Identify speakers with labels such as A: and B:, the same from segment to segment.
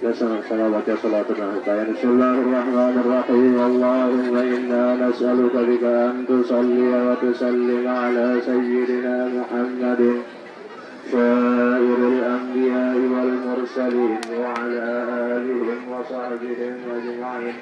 A: kita sama-sama baca salatul al-fatihah. Bismillahirrahmanirrahim. Allahumma inna nas'aluka bika an tusalli wa tusallim ala sayyidina Muhammadin syairil anbiya'i wal mursalin wa ala alihim wa sahbihim ajma'in.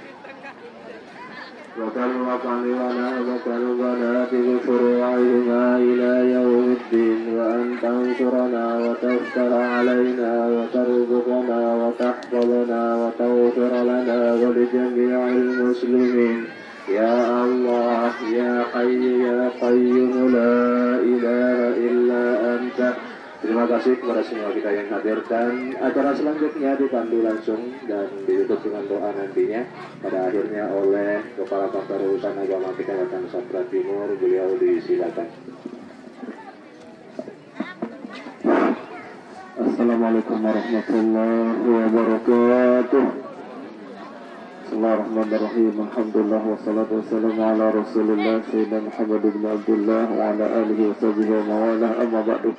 A: وترفع لنا وتربنا بفروعهما إلى يوم الدين وأن تنصرنا وتفتح علينا وترزقنا وتحفظنا وتغفر لنا ولجميع المسلمين يا الله يا حي يا قيوم لا إله إلا أنت. Terima kasih kepada semua kita yang hadir, dan acara selanjutnya dipandu langsung dan ditutup dengan doa nantinya pada akhirnya oleh Kepala Kantor Urusan Agama Kecamatan Sapra Timur. Beliau disilakan. Assalamualaikum warahmatullahi wabarakatuh. Bismillahirrahmanirrahim. Alhamdulillah wassalatu wassalamu ala Rasulillah Sayyidina Muhammad bin Abdullah wa ala alihi wa sahbihi wa mawalah, amma ba'du.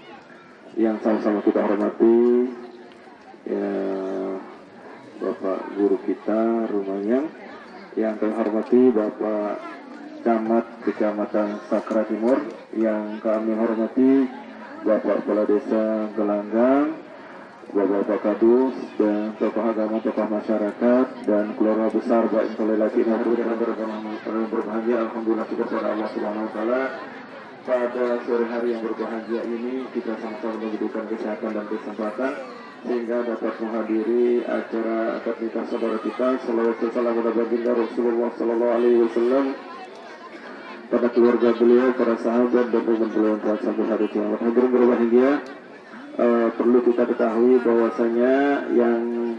A: Yang sama-sama kita hormati ya Bapak Guru kita rumahnya, yang kami hormati Bapak Camat Kecamatan Sakra Timur, yang kami hormati Bapak Kepala Desa Gelanggang, Bapak Kadus, dan tokoh agama, tokoh masyarakat, dan keluarga besar baik laki dan berbahagia. Alhamdulillah kita kepada Allah Subhanahu wa taala. Pada sore hari yang berbahagia ini kita sama-sama diberikan kesehatan dan kesempatan sehingga dapat menghadiri acara akad nikah saudara kita. Salawat dan salam kepada baginda Rasulullah Sallallahu Alaihi Wasallam, pada keluarga beliau, para sahabat dan teman beliau yang sampai hari kiamat. Hadirin berbahagia, perlu kita ketahui bahwasanya yang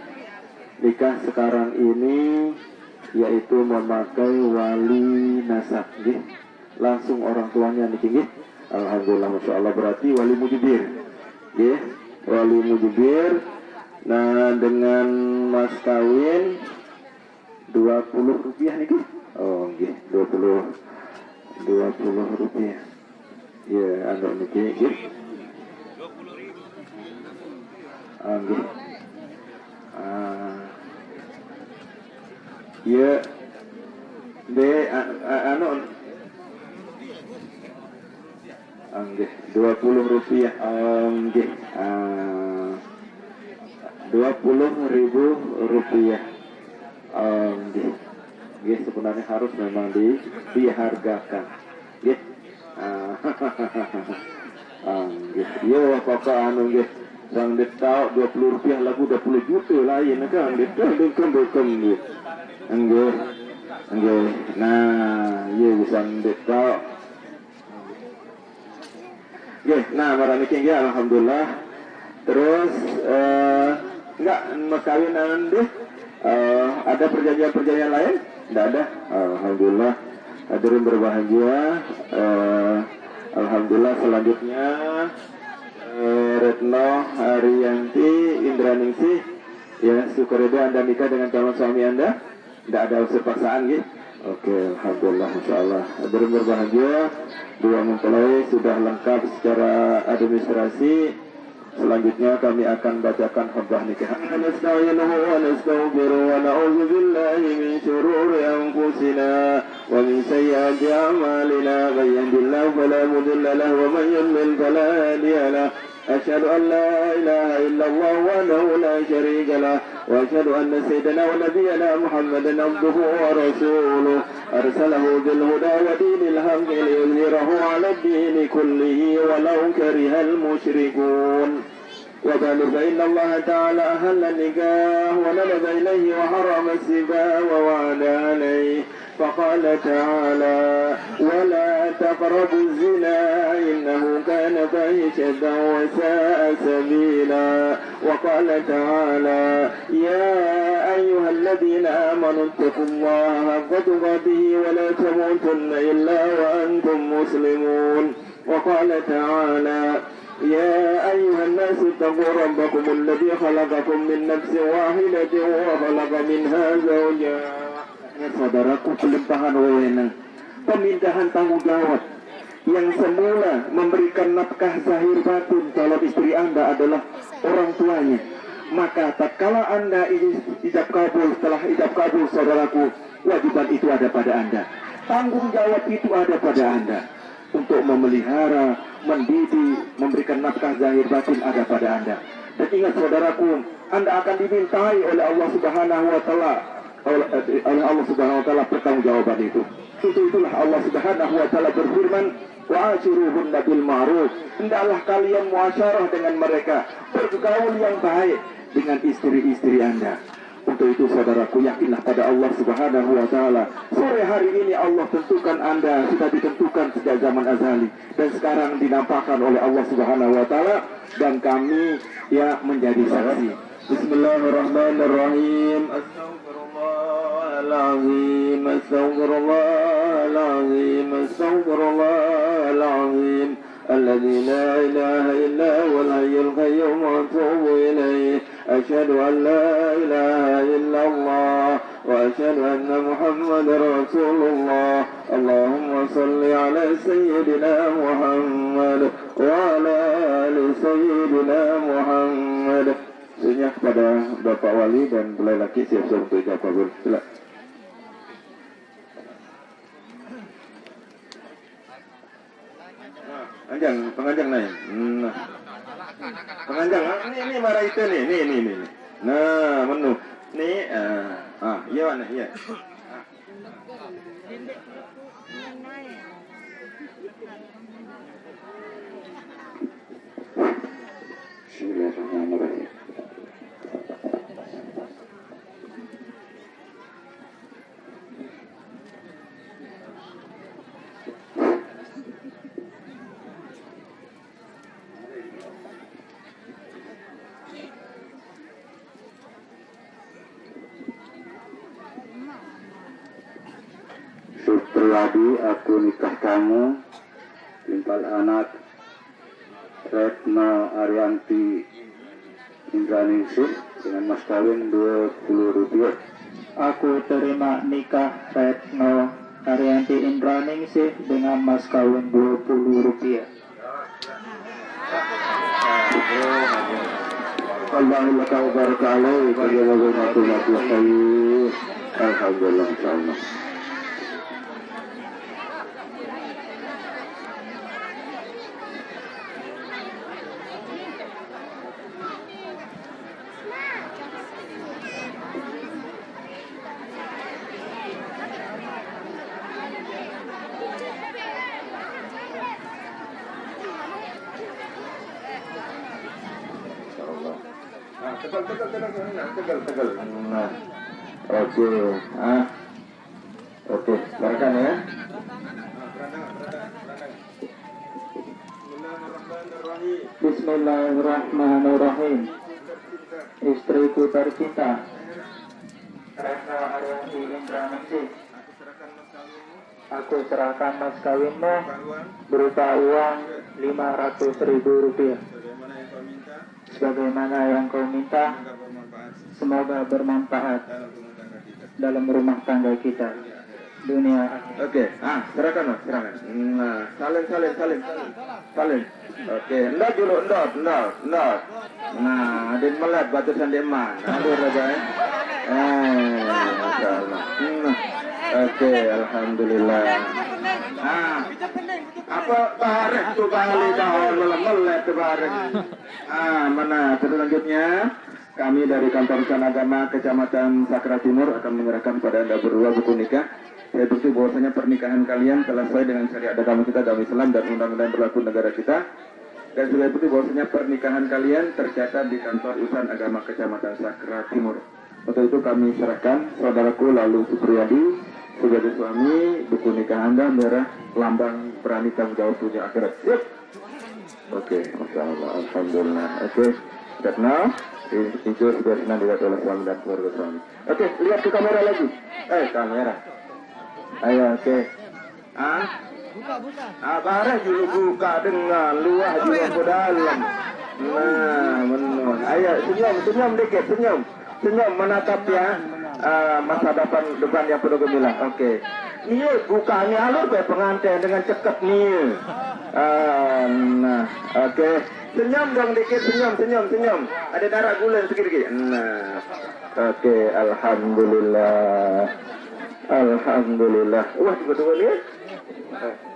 A: nikah sekarang ini yaitu memakai wali nasab, langsung orang tuanya nih, alhamdulillah, masya Allah, berarti wali mujibir, wali mujibir. Nah, dengan mas kawin 20 rupiah nih, oh, 20 rupiah, ya, anu nih, 20.000, ya, anu. 20 rupiah, 20.000 rupiah, sebenarnya harus memang dihargakan, yo pokok anu sang detau 20 rupiah lagu 20 juta lain kan dekem, nah iya bisa detau. Nah, barang ini ya, alhamdulillah. Terus enggak mas kawinan deh. Ada perjanjian lain? Enggak ada. Alhamdulillah. Hadirin berbahagia. Alhamdulillah, selanjutnya Retno Haryanti Indraningsih, ya, syukurida Anda nikah dengan calon suami Anda. Enggak ada unsur paksaan gitu. Oke, alhamdulillah, masyaallah. Hadirin berbahagia, dua mempelai sudah lengkap secara administrasi. Selanjutnya kami akan bacakan khutbah nikah. Nasta'inuhu wa nastaghfiruhu wa na'udzu billahi min shururi anfusina wa min sayyiati a'malina. May yahdihillahu fala mudilla lahu wa man yudlil fala hadiya lahu. Asyhadu an la ilaha illallah wahdahu la syarika lahu wa asyhadu anna sayyidana wa nabiyyana Muhammadan abduhu wa rasuluh arsalahu bil huda wa dinil haqqi liyudhhirahu 'ala ad-dini kullihi walau karihal musyrikun. Wa ba'du fa inna Allah ta'ala ahalla an-nikah wa nadaba ilayhi wa harrama as-sibaa wa wa'ada alayhi. فقال تعالى ولا تقربوا الزنا إنه كان فاحشة وساء سبيلا. وقال تعالى يا أيها الذين آمنوا اتقوا الله حق تقاته ولا تموتن إلا وأنتم مسلمون. وقال تعالى يا أيها الناس اتقوا ربكم الذي خلقكم من نفس واحدة وخلق منها زوجها. Saudaraku, pelimpahan wewenang, pemindahan tanggung jawab yang semula memberikan nafkah zahir batin calon istri Anda adalah orang tuanya, maka tatkala Anda ijab kabul, setelah ijab kabul saudaraku, wajiban itu ada pada Anda. Tanggung jawab itu ada pada Anda. Untuk memelihara, mendidik, memberikan nafkah zahir batin ada pada Anda. Dan ingat saudaraku, Anda akan dimintai oleh Allah Subhanahu wa taala, oleh Allah Subhanahu wa taala pertanggungjawaban itu. Untuk itulah Allah Subhanahu wa taala berfirman, wa'ashiruhunna bil ma'ruf. Hendaklah kalian muasyarah dengan mereka, bergaul yang baik dengan istri-istri Anda. Untuk itu saudaraku, yakinlah pada Allah Subhanahu wa taala. Sore hari ini Allah tentukan Anda, sudah ditentukan sejak zaman azali dan sekarang dinampakkan oleh Allah Subhanahu wa taala, dan kami ya menjadi saksi. Bismillahirrahmanirrahim. Astaghfirullahalazim, astaghfirullahalazim, astaghfirullahalazim. الذي لا إله إلا هو الحي القيوم وأتوب إليه أشهد أن لا إله إلا الله وأشهد أن محمدا رسول الله اللهم صل على سيدنا محمد وعلى آل سيدنا محمد. Senyap kepada Bapak Wali dan belai laki siap-siap untuk ijab kabul. Silakan. Penganjang naik. Nah. Penganjang, ini marah itu nih. Nah, menu. Nih, iya mana? Iya. Bismillahirrahmanirrahim. Supriyadi, aku nikah kamu, timpal anak Retno Arianti Indraningsih dengan mas kawin Rp20.
B: Aku terima nikah Retno Arianti Indraningsih dengan mas kawin Rp20.
A: Alhamdulillah wa barakatuh. Alhamdulillah, insyaallah. Tegal. Nah, oke. Oke, silakan ya.
B: Bismillahirrahmanirrahim. Istriku tercinta, Retno Arianti Indraningsih, aku serahkan mas kawinmu berupa uang Rp500.000. Sebagaimana yang kau minta, semoga bermanfaat dalam rumah tangga kita dunia akhirat.
A: Oke, silakan mas, silakan. Nah, salin. Oke, enggak dulu, enggak. Nah, adin melat batusan deman. Aduh raja ya. Masyaallah. Oke, alhamdulillah. Apa barek tu bali tahun melet barek. Mana selanjutnya kami dari Kantor Urusan Agama Kecamatan Sakra Timur akan menyerahkan pada Anda berdua buku nikah. Saya bukti bahwasanya pernikahan kalian telah sesuai dengan syariat agama kita, agama Islam dan undang-undang berlaku negara kita. Dan saya bukti bahwasanya pernikahan kalian tercatat di Kantor Urusan Agama Kecamatan Sakra Timur. Untuk itu kami serahkan saudaraku Lalu Supriyadi sebagai suami buku nikah Anda merah lambang berani tanggung jawab dunia akhirat. Siap. Oke, masyaallah, alhamdulillah. Oke, Retno, itu sudah senang dilihat oleh suami dan keluarga suami. Oke, lihat ke kamera lagi. Kamera. Ayo, oke. Buka. Bareh dulu buka dengan luah juga ke dalam. Nah, benar. Ayo, senyum dikit, senyum menatap ya masa depan yang penuh gemilang. Oke. Iya, bukanya alur be pengantin dengan ceket nih. Nah, oke. Senyum dong dikit, senyum. Ada darah gula sedikit. Nah, oke, alhamdulillah. Wah, betul lihat.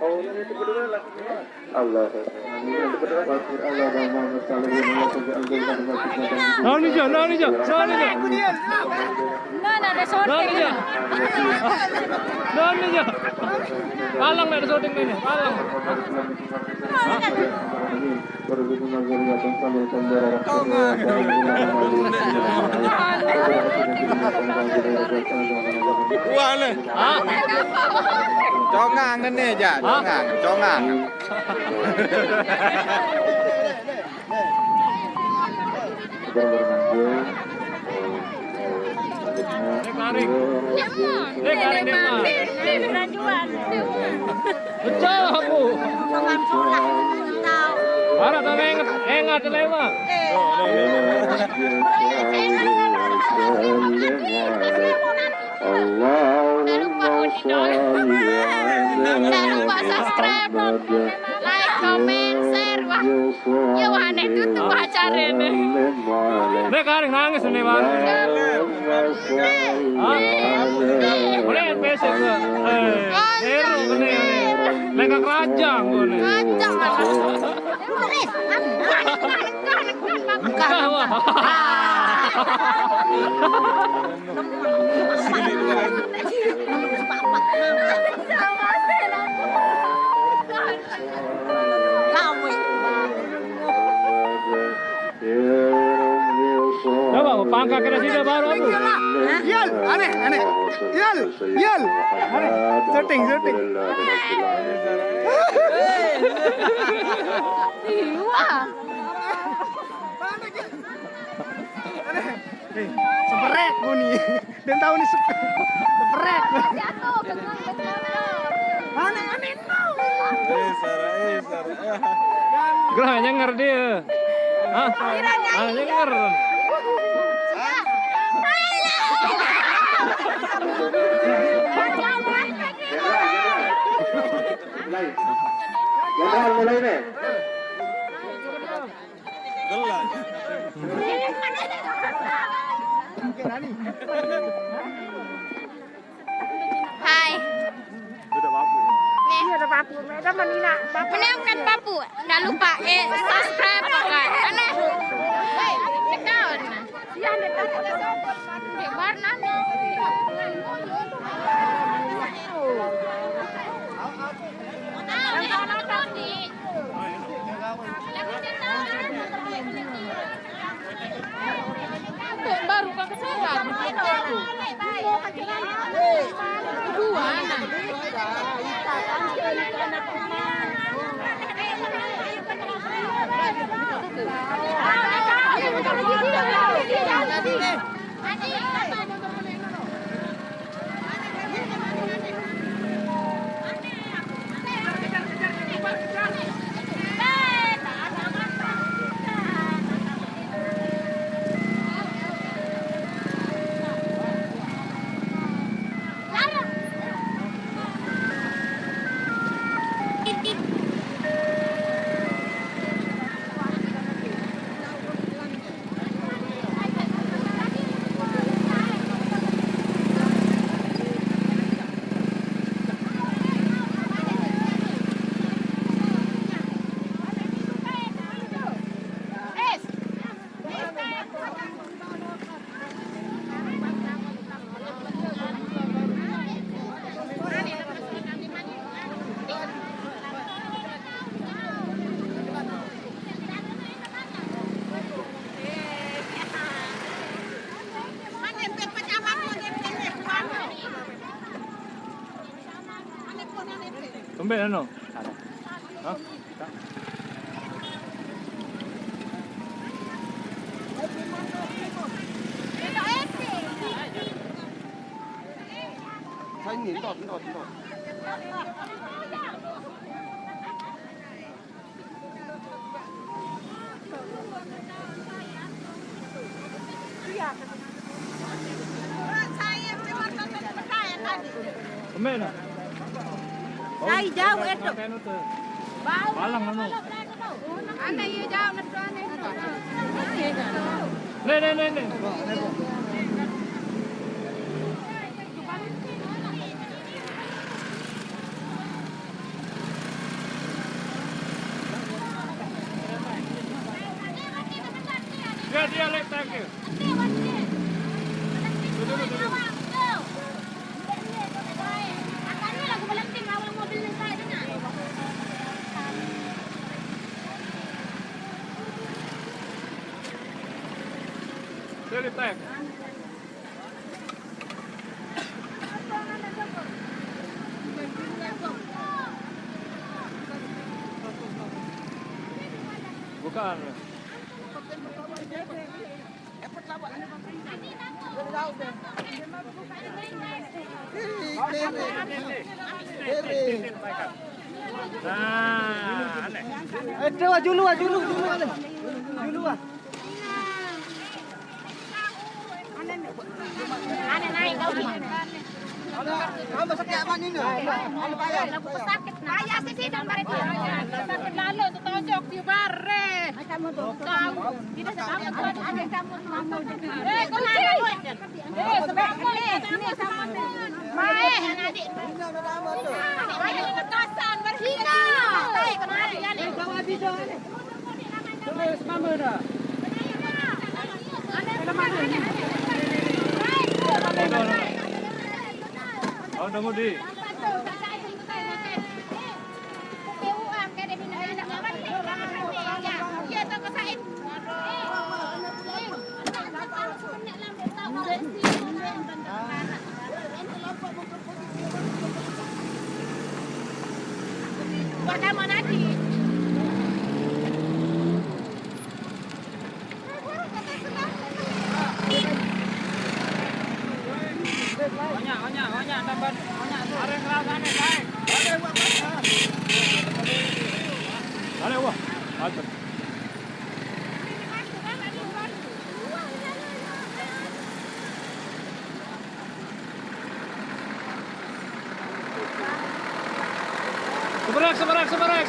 A: Oh, ini betul lah. Allah.
C: Palang ada syuting ini, palang.
D: Congang ini aja, congang.
C: Betul aku. Para engat lema.
E: Jangan lupa subscribe, like, comment, share. Wah, ya wahane itu acara ini.
C: Nek karing nangis nih, Bang. Boleh pesek gua. Seru kene. Nek kerajang gua nih. Coba pangkat kena sini baru aku.
D: Yel, aneh. Yel. Aneh. Syuting. Seperek gue nih. Dan tahu nih seperek. Aneh.
C: Gerah nyenger dia. Hah? Nyenger.
A: Mulai nih.
E: Hai. Ada papu. Menemukan papu. Jangan lupa subscribe kan. Aneh. Dekat. Ya, dekat. Di mana nih? Baru kan kesehatan. Dua anak.
C: Tumben ano? Hah? Tumben ah.
E: Ay, jauh itu.
C: Palang ano?
E: Aneh ya jauh ngetrone.
C: Nih. Dia letak ke.
E: Akannya lagu melenting awal mobil saya dengar.
C: Dia letak. Bukan. Nah, aneh.
D: Julu.
E: Aneh naik kau ni.
D: Kamu sakit apa ni?
E: Lagu pesakit nah. Ayah sih sidang bareng dia. Sakit lalu tu tojok di bare. Kamu tu. Tahu. Tidak sama tuan ada kamu mampu. Kau nak apa? Sebab ni sama. Baik adik. Adik dengan kasan bersina. Baik kena dia ni. Kau habis dah ni. Tulis mama dah.
C: Oh, dah mudi.
E: Buat mana nanti?
C: Banyak dapat. Ada kelas aneh, baik. Ada wah. Ada. Seberak.